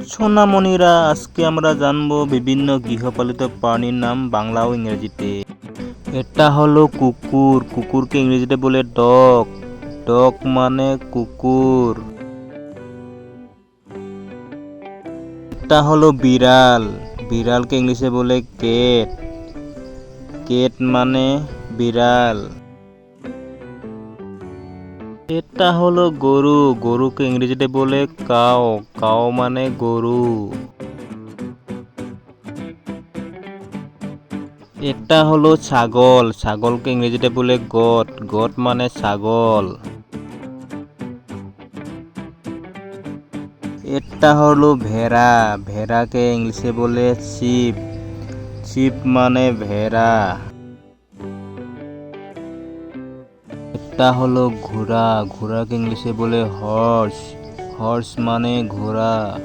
সোনামণিরা, আজকে আমরা জানবো বিভিন্ন গৃহপালিত প্রাণীর নাম বাংলা ও ইংরেজিতে। এটা হলো কুকুর। কুকুরকে ইংরেজিতে বলে ডগ। ডগ মানে কুকুর। এটা হলো বিড়াল। বিড়ালকে ইংলিশে বলে ক্যাট। ক্যাট মানে বিড়াল। এটা হলো গরু। গরুকে ইংরেজিতে বলে কাউ। কাউ মানে গরু। এটা হলো ছাগল। ছাগলকে ইংরেজিতে বলে গোট। গোট মানে ছাগল। এটা হলো ভেড়া। ভেড়াকে ইংলিশে বলে শিপ। শিপ মানে ভেড়া। এটা হলো ঘোড়া। ঘোড়াকে ইংলিশে বলে হর্স। হর্স মানে ঘোড়া।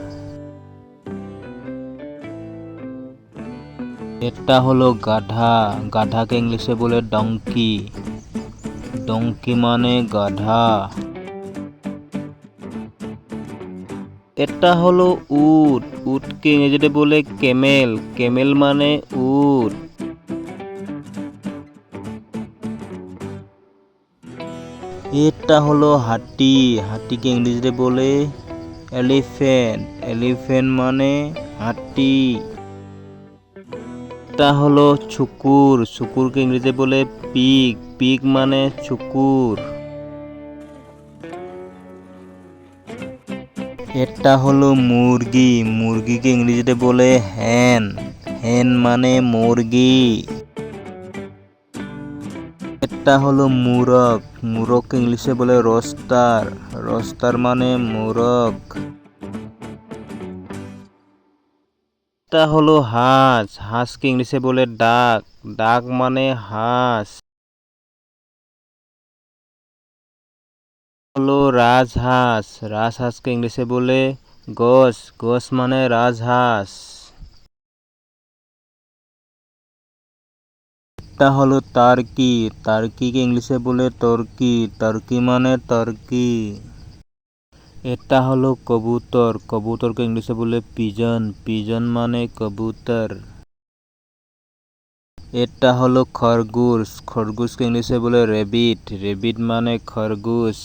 এটা হলো গাধা। গাধাকে ইংলিশে বলে ডঙ্কি। ডঙ্কি মানে গাধা। এটা হলো উট। উটকে ইংরেজিতে বলে কেমেল। কেমেল মানে উট। এটা হলো হাতি। হাতিকে ইংরেজিতে বলে এলিফ্যান্ট। এলিফ্যান্ট মানে হাতি। এটা হলো শুকুর। শুকুরকে ইংরেজিতে বলে পিগ। পিগ মানে শুকুর। এটা হলো মুরগি। মুরগিকে ইংরেজিতে বলে হ্যান। হ্যান মানে মুরগি। এটা হলো মুরগ। মুরগকে ইংলিশে বলে রোস্টার। রোস্টার মানে মুরগ। এটা হলো হাঁস। হাঁসকে ইংলিশে বলে ডাক। ডাক মানে হাঁস। হলো রাজহাঁস। রাজহাঁসকে ইংলিশে বলে গোস। গোস মানে রাজহাঁস। এটা হলো টার্কি। টার্কিকে ইংলিশে বলে টর্কি। টার্কি মানে টার্কি। এটা হলো কবুতর। কবুতরকে ইংলিশে বলে পিজন। পিজন মানে কবুতর। এটা হলো খরগোশ। খরগোশকে ইংলিশে বলে রেবিট। রেবিট মানে খরগোশ।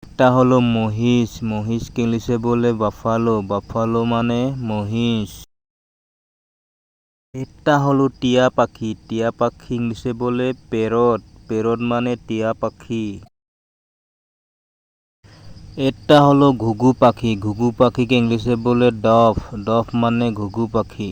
এটা হলো মহিষ। মহিষকে ইংলিশে বলে বাফালো। বাফালো মানে মহিষ। এটা হলো টিয়া পাখি। টিয়া পাখি ইংলিশে বলে প্যারট। প্যারট মানে টিয়া পাখি। এটা হলো ঘুঘু পাখি। ঘুঘু পাখিকে ইংলিশে বলে ডভ। ডভ মানে ঘুঘু পাখি।